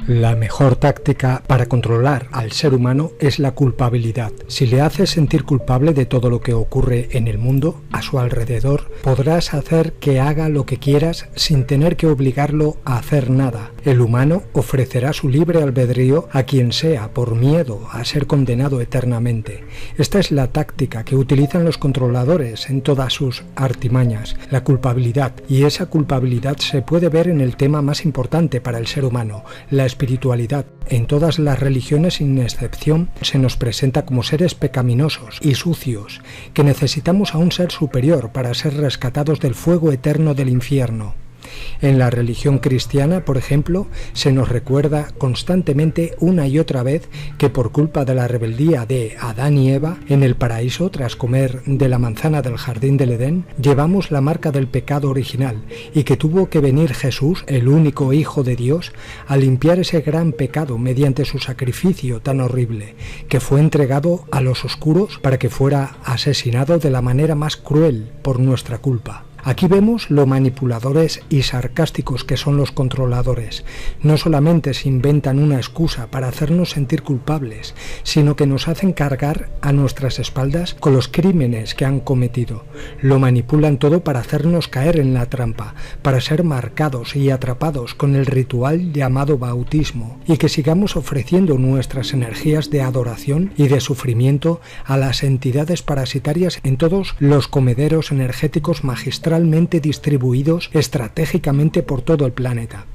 La mejor táctica para controlar al ser humano es la culpabilidad. Si le haces sentir culpable de todo lo que ocurre en el mundo, a su alrededor, podrás hacer que haga lo que quieras sin tener que obligarlo a hacer nada. El humano ofrecerá su libre albedrío a quien sea por miedo a ser condenado eternamente. Esta es la táctica que utilizan los controladores en todas sus artimañas, la culpabilidad, y esa culpabilidad se puede ver en el tema más importante para el ser humano, la espiritualidad. En todas las religiones, sin excepción, se nos presenta como seres pecaminosos y sucios, que necesitamos a un ser superior para ser rescatados del fuego eterno del infierno. En la religión cristiana, por ejemplo, se nos recuerda constantemente una y otra vez que por culpa de la rebeldía de Adán y Eva en el paraíso, tras comer de la manzana del jardín del Edén, llevamos la marca del pecado original y que tuvo que venir Jesús, el único Hijo de Dios, a limpiar ese gran pecado mediante su sacrificio tan horrible, que fue entregado a los oscuros para que fuera asesinado de la manera más cruel por nuestra culpa. Aquí vemos lo manipuladores y sarcásticos que son los controladores. No solamente se inventan una excusa para hacernos sentir culpables, sino que nos hacen cargar a nuestras espaldas con los crímenes que han cometido. Lo manipulan todo para hacernos caer en la trampa, para ser marcados y atrapados con el ritual llamado bautismo, y que sigamos ofreciendo nuestras energías de adoración y de sufrimiento a las entidades parasitarias en todos los comederos energéticos magistrales distribuidos estratégicamente por todo el planeta.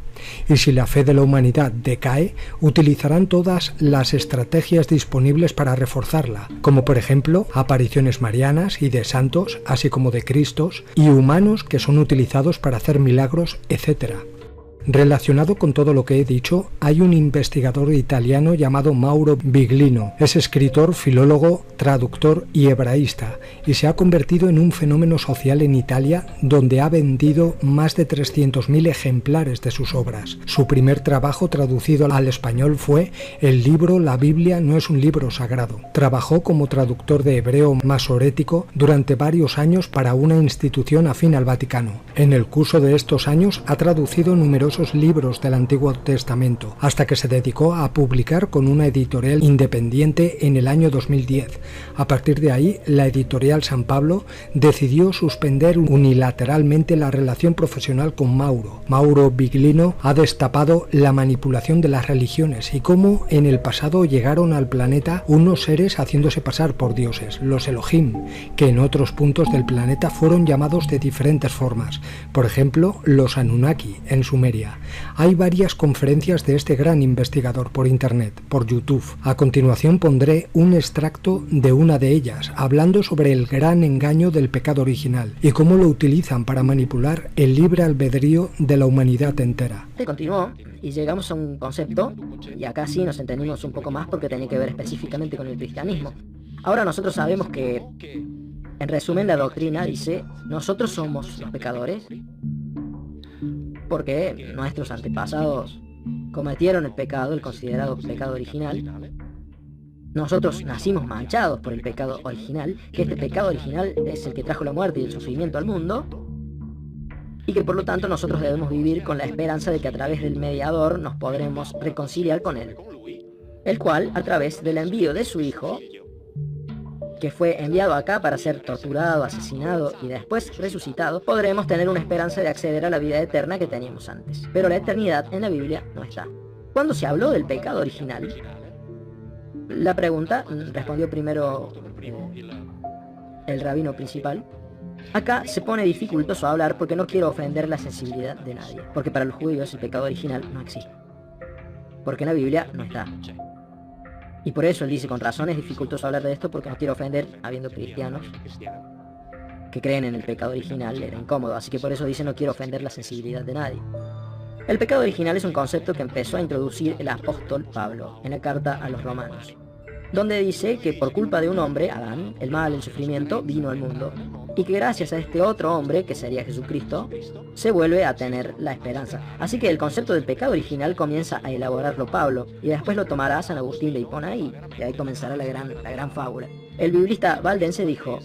Y si la fe de la humanidad decae, utilizarán todas las estrategias disponibles para reforzarla, como por ejemplo apariciones marianas y de santos, así como de Cristos, y humanos que son utilizados para hacer milagros, etc. Relacionado con todo lo que he dicho, hay un investigador italiano llamado Mauro Biglino. Es escritor, filólogo, traductor y hebraísta, y se ha convertido en un fenómeno social en Italia, donde ha vendido más de 300.000 ejemplares de sus obras. Su primer trabajo traducido al español fue el libro La Biblia no es un libro sagrado. Trabajó como traductor de hebreo masorético durante varios años para una institución afín al Vaticano. En el curso de estos años ha traducido numerosos libros del Antiguo Testamento, hasta que se dedicó a publicar con una editorial independiente en el año 2010. A partir de ahí, la editorial San Pablo decidió suspender unilateralmente la relación profesional con Mauro. Mauro Biglino ha destapado la manipulación de las religiones y cómo en el pasado llegaron al planeta unos seres haciéndose pasar por dioses, los Elohim, que en otros puntos del planeta fueron llamados de diferentes formas, por ejemplo, los Anunnaki en Sumeria. Hay varias conferencias de este gran investigador por internet, por YouTube. A continuación pondré un extracto de una de ellas, hablando sobre el gran engaño del pecado original y cómo lo utilizan para manipular el libre albedrío de la humanidad entera. Continuó y llegamos a un concepto, y acá sí nos entendimos un poco más porque tenía que ver específicamente con el cristianismo. Ahora nosotros sabemos que, en resumen, la doctrina dice: nosotros somos los pecadores porque nuestros antepasados cometieron el pecado, el considerado pecado original. Nosotros nacimos manchados por el pecado original, que este pecado original es el que trajo la muerte y el sufrimiento al mundo, y que por lo tanto nosotros debemos vivir con la esperanza de que a través del mediador nos podremos reconciliar con él, el cual, a través del envío de su hijo, que fue enviado acá para ser torturado, asesinado y después resucitado, podremos tener una esperanza de acceder a la vida eterna que teníamos antes. Pero la eternidad en la Biblia no está. Cuando se habló del pecado original, la pregunta respondió primero el rabino principal. Acá se pone dificultoso hablar porque no quiero ofender la sensibilidad de nadie, porque para los judíos el pecado original no existe, porque en la Biblia no está. Y por eso él dice, con razón es dificultoso hablar de esto porque no quiero ofender, habiendo cristianos que creen en el pecado original, era incómodo, así que por eso dice no quiero ofender la sensibilidad de nadie. El pecado original es un concepto que empezó a introducir el apóstol Pablo en la carta a los romanos, donde dice que por culpa de un hombre, Adán, el mal, el sufrimiento, vino al mundo, y que gracias a este otro hombre, que sería Jesucristo, se vuelve a tener la esperanza. Así que el concepto del pecado original comienza a elaborarlo Pablo, y después lo tomará San Agustín de Hipona, y ahí comenzará la gran fábula. El biblista valdense dijo: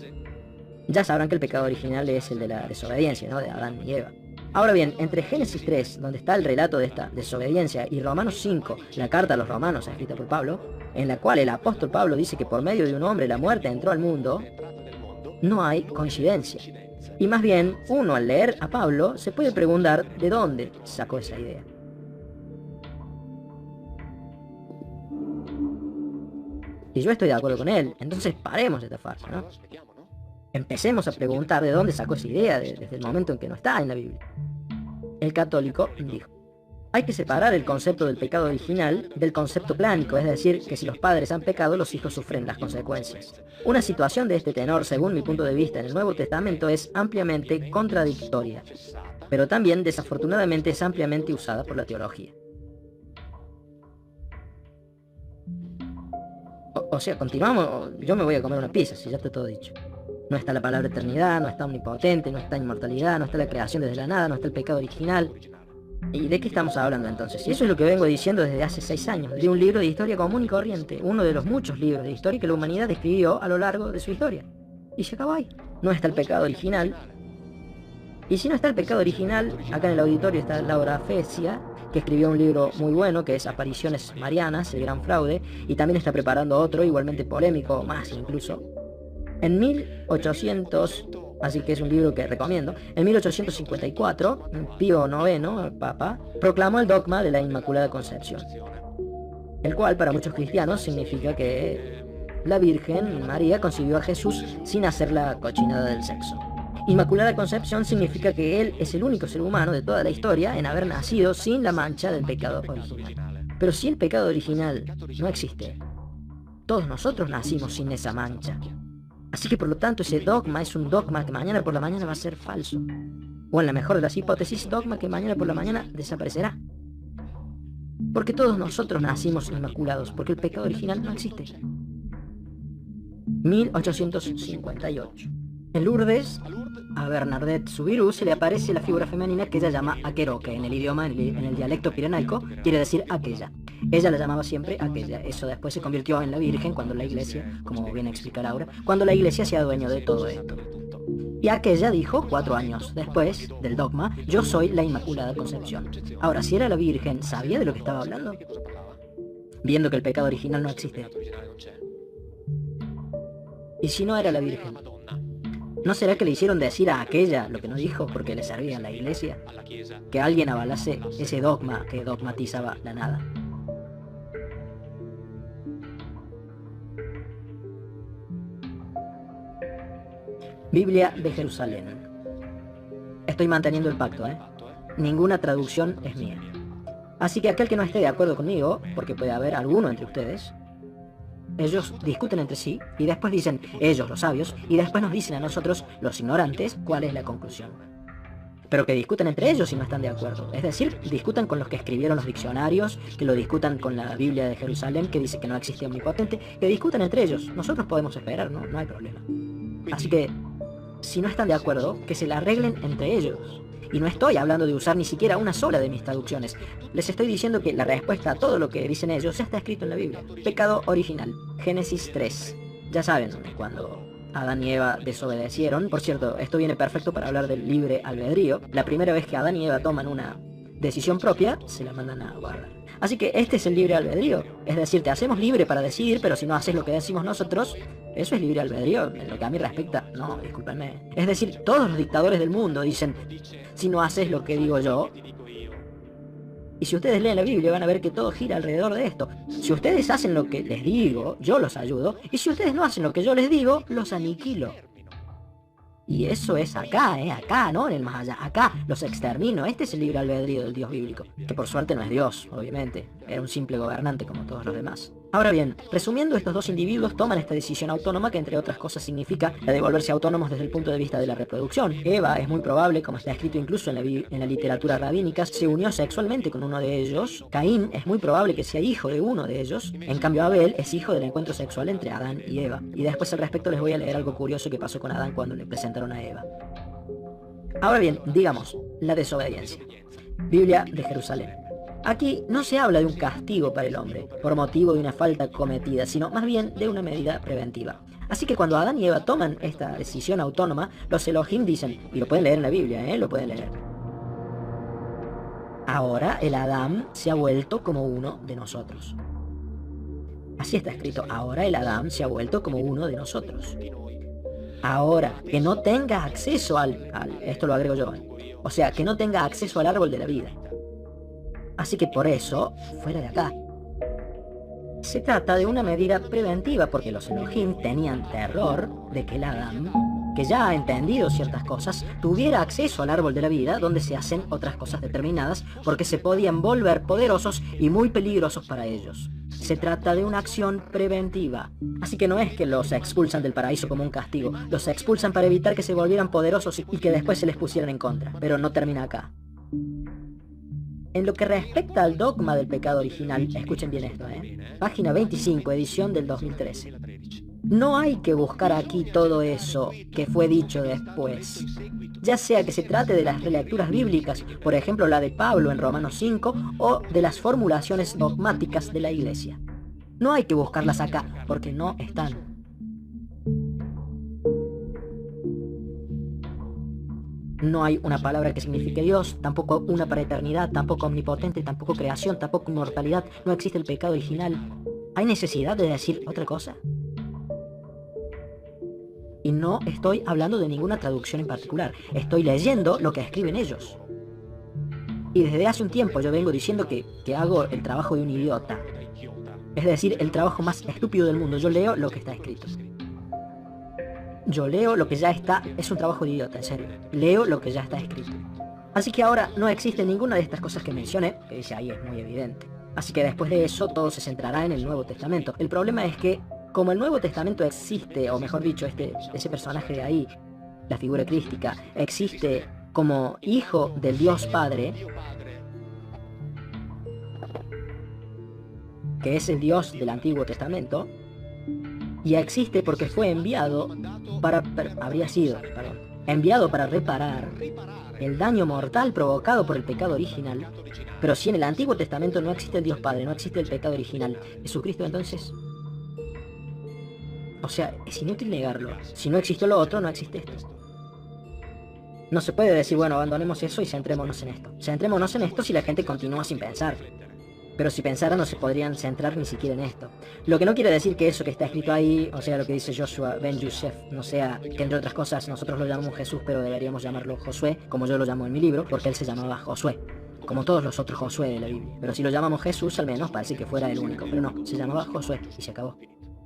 ya sabrán que el pecado original es el de la desobediencia, ¿no?, de Adán y Eva. Ahora bien, entre Génesis 3, donde está el relato de esta desobediencia, y Romanos 5, la carta a los romanos escrita por Pablo, en la cual el apóstol Pablo dice que por medio de un hombre la muerte entró al mundo, no hay coincidencia. Y más bien, uno al leer a Pablo se puede preguntar de dónde sacó esa idea. Y yo estoy de acuerdo con él, entonces paremos esta farsa, ¿no? Empecemos a preguntar de dónde sacó esa idea desde el momento en que no está en la Biblia. El católico dijo: hay que separar el concepto del pecado original del concepto plánico, es decir, que si los padres han pecado, los hijos sufren las consecuencias. Una situación de este tenor, según mi punto de vista en el Nuevo Testamento, es ampliamente contradictoria, pero también desafortunadamente es ampliamente usada por la teología. O sea, continuamos, yo me voy a comer una pizza, si ya está todo dicho. No está la palabra eternidad, no está omnipotente, no está inmortalidad, no está la creación desde la nada, no está el pecado original. ¿Y de qué estamos hablando entonces? Y eso es lo que vengo diciendo desde hace 6 años, de un libro de historia común y corriente, uno de los muchos libros de historia que la humanidad escribió a lo largo de su historia. Y se acabó ahí. No está el pecado original. Y si no está el pecado original, acá en el auditorio está Laura Fecia, que escribió un libro muy bueno, que es Apariciones Marianas, el gran fraude, y también está preparando otro, igualmente polémico, más incluso. En 1800, así que es un libro que recomiendo, en 1854, Pío IX, el Papa, proclamó el dogma de la Inmaculada Concepción, el cual para muchos cristianos significa que la Virgen María concibió a Jesús sin hacer la cochinada del sexo. Inmaculada Concepción significa que él es el único ser humano de toda la historia en haber nacido sin la mancha del pecado original. Pero si el pecado original no existe, todos nosotros nacimos sin esa mancha. Así que por lo tanto ese dogma es un dogma que mañana por la mañana va a ser falso. O en la mejor de las hipótesis, dogma que mañana por la mañana desaparecerá. Porque todos nosotros nacimos inmaculados, porque el pecado original no existe. 1858. En Lourdes, a Bernadette Soubirous se le aparece la figura femenina que ella llama Aqueró, que en el idioma, en el dialecto pirenaico, quiere decir aquella. Ella la llamaba siempre aquella. Eso después se convirtió en la Virgen cuando la Iglesia, como viene a explicar ahora, cuando la Iglesia se adueñó de todo esto. Y aquella dijo, 4 años después del dogma, yo soy la Inmaculada Concepción. Ahora, si era la Virgen, ¿sabía de lo que estaba hablando? Viendo que el pecado original no existe. ¿Y si no era la Virgen? ¿No será que le hicieron decir a aquella lo que no dijo porque le servía a la Iglesia? Que alguien avalase ese dogma que dogmatizaba la nada. Biblia de Jerusalén. Estoy manteniendo el pacto, ¿eh? Ninguna traducción es mía. Así que aquel que no esté de acuerdo conmigo, porque puede haber alguno entre ustedes, ellos discuten entre sí y después dicen, ellos los sabios, y después nos dicen a nosotros, los ignorantes, cuál es la conclusión. Pero que discutan entre ellos si no están de acuerdo. Es decir, discutan con los que escribieron los diccionarios, que lo discutan con la Biblia de Jerusalén, que dice que no existe omnipotente, que discutan entre ellos. Nosotros podemos esperar, no hay problema. Así que, si no están de acuerdo, que se la arreglen entre ellos. Y no estoy hablando de usar ni siquiera una sola de mis traducciones. Les estoy diciendo que la respuesta a todo lo que dicen ellos ya está escrito en la Biblia. Pecado original. Génesis 3. Ya saben, cuando Adán y Eva desobedecieron. Por cierto, esto viene perfecto para hablar del libre albedrío. La primera vez que Adán y Eva toman una decisión propia, se la mandan a guardar. Así que este es el libre albedrío. Es decir, te hacemos libre para decidir, pero si no haces lo que decimos nosotros, eso es libre albedrío. En lo que a mí respecta, no, discúlpenme. Es decir, todos los dictadores del mundo dicen, si no haces lo que digo yo. Y si ustedes leen la Biblia van a ver que todo gira alrededor de esto. Si ustedes hacen lo que les digo, yo los ayudo. Y si ustedes no hacen lo que yo les digo, los aniquilo. Y eso es acá, acá, no en el más allá, acá, los extermino. Este es el libre albedrío del Dios bíblico, que por suerte no es Dios, obviamente, era un simple gobernante como todos los demás. Ahora bien, resumiendo, estos dos individuos toman esta decisión autónoma que entre otras cosas significa la de volverse autónomos desde el punto de vista de la reproducción. Eva, es muy probable, como está escrito incluso en la literatura rabínica, se unió sexualmente con uno de ellos. Caín es muy probable que sea hijo de uno de ellos. En cambio Abel es hijo del encuentro sexual entre Adán y Eva. Y después al respecto les voy a leer algo curioso que pasó con Adán cuando le presentaron a Eva. Ahora bien, digamos, la desobediencia. Biblia de Jerusalén. Aquí no se habla de un castigo para el hombre, por motivo de una falta cometida, sino más bien de una medida preventiva. Así que cuando Adán y Eva toman esta decisión autónoma, los Elohim dicen, y lo pueden leer en la Biblia, lo pueden leer. Ahora el Adán se ha vuelto como uno de nosotros. Así está escrito, ahora el Adán se ha vuelto como uno de nosotros. Ahora, que no tenga acceso esto lo agrego yo, o sea, que no tenga acceso al árbol de la vida. Así que por eso, fuera de acá. Se trata de una medida preventiva porque los Elohim tenían terror de que el Adán, que ya ha entendido ciertas cosas, tuviera acceso al árbol de la vida donde se hacen otras cosas determinadas porque se podían volver poderosos y muy peligrosos para ellos. Se trata de una acción preventiva. Así que no es que los expulsan del paraíso como un castigo, los expulsan para evitar que se volvieran poderosos y que después se les pusieran en contra. Pero no termina acá. En lo que respecta al dogma del pecado original, escuchen bien esto, página 25, edición del 2013. No hay que buscar aquí todo eso que fue dicho después. Ya sea que se trate de las relecturas bíblicas, por ejemplo la de Pablo en Romanos 5, o de las formulaciones dogmáticas de la Iglesia. No hay que buscarlas acá, porque no están. No hay una palabra que signifique Dios, tampoco una para eternidad, tampoco omnipotente, tampoco creación, tampoco inmortalidad. No existe el pecado original. ¿Hay necesidad de decir otra cosa? Y no estoy hablando de ninguna traducción en particular. Estoy leyendo lo que escriben ellos. Y desde hace un tiempo yo vengo diciendo que hago el trabajo de un idiota. Es decir, el trabajo más estúpido del mundo. Yo leo lo que está escrito. Yo leo lo que ya está, es un trabajo de idiota, en serio. Leo lo que ya está escrito. Así que ahora no existe ninguna de estas cosas que mencioné, que dice ahí es muy evidente. Así que después de eso todo se centrará en el Nuevo Testamento. El problema es que, como el Nuevo Testamento existe, o mejor dicho, ese personaje de ahí, la figura crística, existe como hijo del Dios Padre, que es el Dios del Antiguo Testamento, y existe porque fue enviado enviado para reparar el daño mortal provocado por el pecado original. Pero si en el Antiguo Testamento no existe el Dios Padre, no existe el pecado original, Jesucristo entonces... O sea, es inútil negarlo. Si no existió lo otro, no existe esto. No se puede decir, bueno, abandonemos eso y centrémonos en esto. Centrémonos en esto si la gente continúa sin pensar. Pero si pensaran no se podrían centrar ni siquiera en esto. Lo que no quiere decir que eso que está escrito ahí, o sea, lo que dice Joshua Ben Yosef, no sea que entre otras cosas nosotros lo llamamos Jesús, pero deberíamos llamarlo Josué, como yo lo llamo en mi libro, porque él se llamaba Josué, como todos los otros Josué de la Biblia. Pero si lo llamamos Jesús, al menos parece que fuera el único, pero no, se llamaba Josué y se acabó.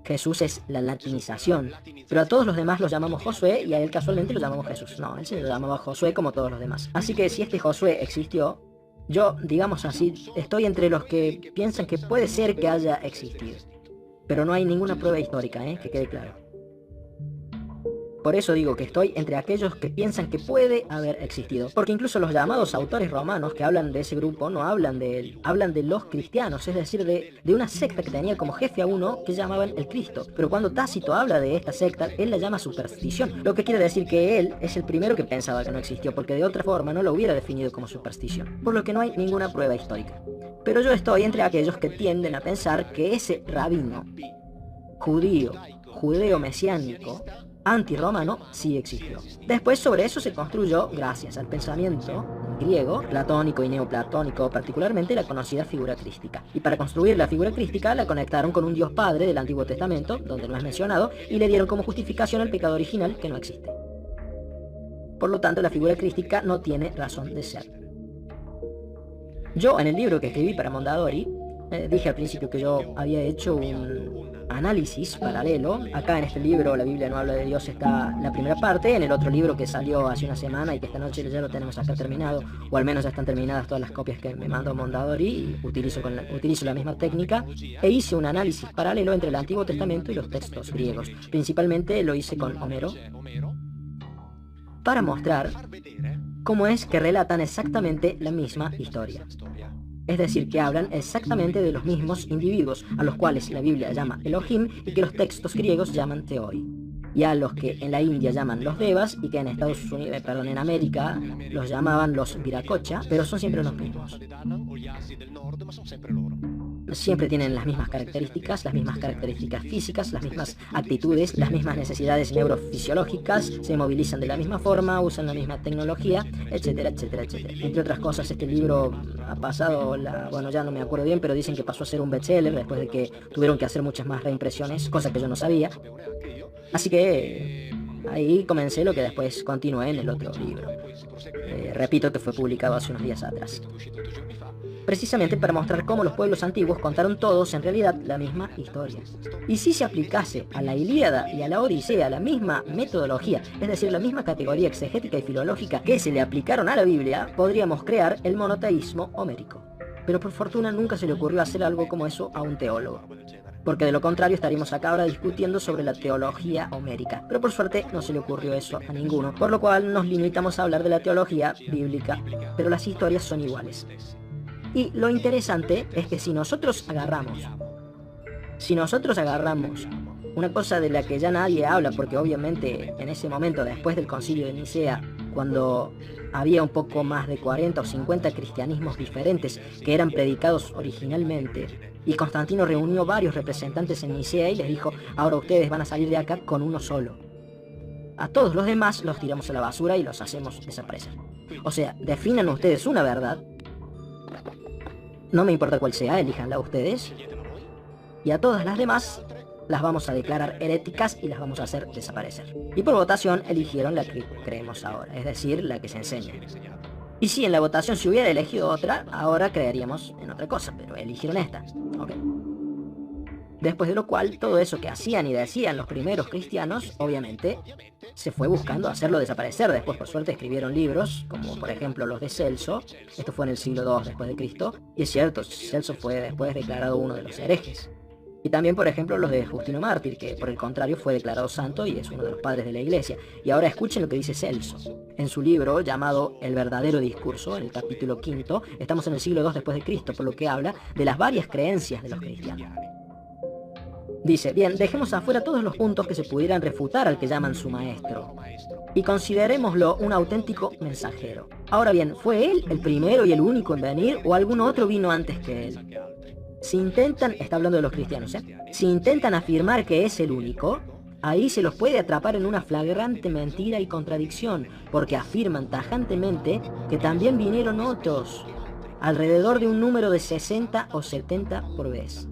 Jesús es la latinización, pero a todos los demás los llamamos Josué y a él casualmente lo llamamos Jesús. No, él se lo llamaba Josué como todos los demás. Así que si este Josué existió, yo, digamos así, estoy entre los que piensan que puede ser que haya existido. Pero no hay ninguna prueba histórica, que quede claro. Por eso digo que estoy entre aquellos que piensan que puede haber existido. Porque incluso los llamados autores romanos que hablan de ese grupo no hablan de él. Hablan de los cristianos, es decir, de una secta que tenía como jefe a uno que llamaban el Cristo. Pero cuando Tácito habla de esta secta, él la llama superstición. Lo que quiere decir que él es el primero que pensaba que no existió, porque de otra forma no lo hubiera definido como superstición. Por lo que no hay ninguna prueba histórica. Pero yo estoy entre aquellos que tienden a pensar que ese rabino judío, judeo-mesiánico, antirromano, sí existió. Después sobre eso se construyó, gracias al pensamiento griego, platónico y neoplatónico, particularmente la conocida figura crística. Y para construir la figura crística la conectaron con un Dios Padre del Antiguo Testamento, donde no es mencionado, y le dieron como justificación al pecado original, que no existe. Por lo tanto, la figura crística no tiene razón de ser. Yo, en el libro que escribí para Mondadori, dije al principio que yo había hecho un análisis paralelo. Acá en este libro, La Biblia no habla de Dios, está la primera parte. En el otro libro que salió hace una semana y que esta noche ya lo tenemos acá terminado, o al menos ya están terminadas todas las copias que me mandó Mondadori, y utilizo la misma técnica, e hice un análisis paralelo entre el Antiguo Testamento y los textos griegos. Principalmente lo hice con Homero, para mostrar cómo es que relatan exactamente la misma historia. Es decir, que hablan exactamente de los mismos individuos, a los cuales la Biblia llama Elohim y que los textos griegos llaman Theoi. Y a los que en la India llaman los Devas y que en en América los llamaban los Viracocha, pero son siempre los mismos. siempre tienen las mismas características físicas, las mismas actitudes, las mismas necesidades neurofisiológicas, se movilizan de la misma forma, usan la misma tecnología, etcétera, etcétera, etcétera. Entre otras cosas, este libro ha pasado, bueno, ya no me acuerdo bien, pero dicen que pasó a ser un bestseller después de que tuvieron que hacer muchas más reimpresiones, cosa que yo no sabía. Así que ahí comencé lo que después continué en el otro libro. Repito que fue publicado hace unos días atrás. Precisamente para mostrar cómo los pueblos antiguos contaron todos en realidad la misma historia. Y si se aplicase a la Ilíada y a la Odisea la misma metodología, es decir, la misma categoría exegética y filológica que se le aplicaron a la Biblia, podríamos crear el monoteísmo homérico. Pero por fortuna nunca se le ocurrió hacer algo como eso a un teólogo, porque de lo contrario estaríamos acá ahora discutiendo sobre la teología homérica. Pero por suerte no se le ocurrió eso a ninguno, por lo cual nos limitamos a hablar de la teología bíblica, pero las historias son iguales. Y lo interesante es que si nosotros agarramos una cosa de la que ya nadie habla, porque obviamente en ese momento, después del concilio de Nicea, cuando había un poco más de 40 o 50 cristianismos diferentes que eran predicados originalmente, y Constantino reunió varios representantes en Nicea y les dijo: ahora ustedes van a salir de acá con uno solo. A todos los demás los tiramos a la basura y los hacemos desaparecer. O sea, definan ustedes una verdad, no me importa cuál sea, elíjanla ustedes, y a todas las demás las vamos a declarar heréticas y las vamos a hacer desaparecer. Y por votación eligieron la que creemos ahora, es decir, la que se enseña. Y si en la votación se hubiera elegido otra, ahora creeríamos en otra cosa, pero eligieron esta. ¿Ok? Después de lo cual, todo eso que hacían y decían los primeros cristianos, obviamente, se fue buscando hacerlo desaparecer. Después, por suerte, escribieron libros, como por ejemplo los de Celso. Esto fue en el siglo II después de Cristo. Y es cierto, Celso fue después declarado uno de los herejes. Y también, por ejemplo, los de Justino Mártir, que por el contrario fue declarado santo y es uno de los padres de la Iglesia. Y ahora escuchen lo que dice Celso. En su libro llamado El verdadero discurso, en el capítulo 5, estamos en el siglo II después de Cristo, por lo que habla de las varias creencias de los cristianos. Dice: bien, dejemos afuera todos los puntos que se pudieran refutar al que llaman su maestro, y considerémoslo un auténtico mensajero. Ahora bien, ¿fue él el primero y el único en venir, o algún otro vino antes que él? Si intentan, está hablando de los cristianos, si intentan afirmar que es el único, ahí se los puede atrapar en una flagrante mentira y contradicción, porque afirman tajantemente que también vinieron otros, alrededor de un número de 60 o 70 por vez.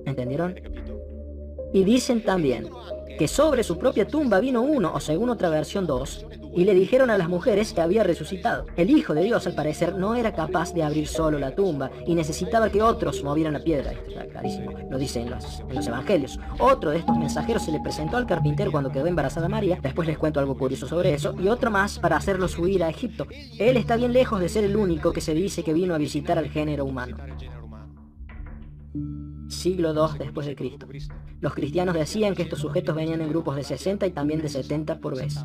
¿Entendieron? Y dicen también que sobre su propia tumba vino uno, o según otra versión 2, y le dijeron a las mujeres que había resucitado. El Hijo de Dios, al parecer, no era capaz de abrir solo la tumba y necesitaba que otros movieran la piedra. Esto está clarísimo, lo dice en los evangelios. Otro de estos mensajeros se le presentó al carpintero cuando quedó embarazada María. Después les cuento algo curioso sobre eso. Y otro más para hacerlos huir a Egipto. Él está bien lejos de ser el único que se dice que vino a visitar al género humano. Siglo II después de Cristo. Los cristianos decían que estos sujetos venían en grupos de 60 y también de 70 por vez.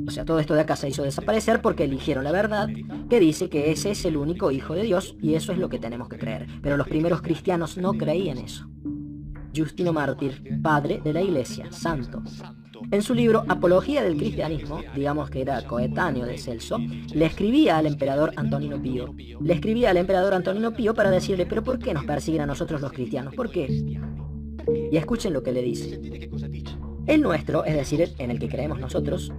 O sea, todo esto de acá se hizo desaparecer porque eligieron la verdad, que dice que ese es el único Hijo de Dios, y eso es lo que tenemos que creer. Pero los primeros cristianos no creían eso. Justino Mártir, padre de la Iglesia, santo, en su libro Apología del Cristianismo, digamos que era coetáneo de Celso, le escribía al emperador Antonino Pío. Para decirle: ¿pero por qué nos persiguen a nosotros los cristianos? ¿Por qué? Y escuchen lo que le dice. El nuestro, es decir, en el que creemos nosotros,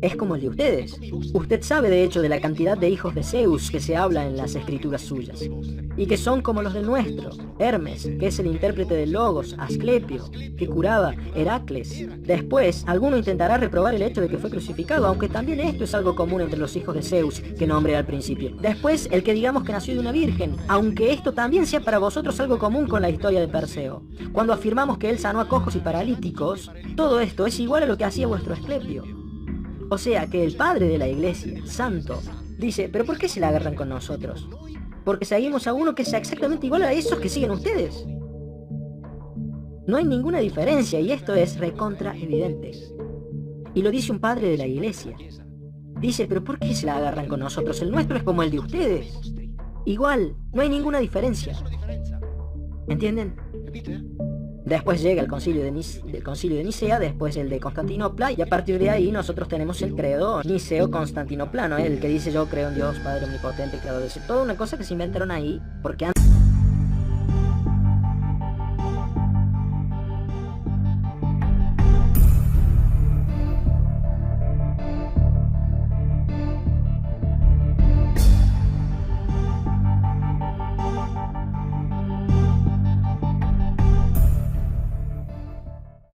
es como el de ustedes. Usted sabe de hecho de la cantidad de hijos de Zeus que se habla en las escrituras suyas, y que son como los del nuestro: Hermes, que es el intérprete de Logos; Asclepio, que curaba; Heracles. Después, alguno intentará reprobar el hecho de que fue crucificado, aunque también esto es algo común entre los hijos de Zeus, que nombré al principio. Después, el que digamos que nació de una virgen, aunque esto también sea para vosotros algo común con la historia de Perseo. Cuando afirmamos que él sanó a cojos y paralíticos, todo esto es igual a lo que hacía vuestro Asclepio. O sea que el padre de la Iglesia, santo, dice: ¿pero por qué se la agarran con nosotros? Porque seguimos a uno que sea exactamente igual a esos que siguen ustedes. No hay ninguna diferencia, y esto es recontra evidente. Y lo dice un padre de la Iglesia. Dice: ¿pero por qué se la agarran con nosotros? El nuestro es como el de ustedes. Igual, no hay ninguna diferencia. ¿Entienden? Después llega el concilio de Nicea, después el de Constantinopla, y a partir de ahí nosotros tenemos el credo niceo-constantinoplano, el que dice yo creo en Dios, Padre Omnipotente, Creador de todo. Toda una cosa que se inventaron ahí, porque antes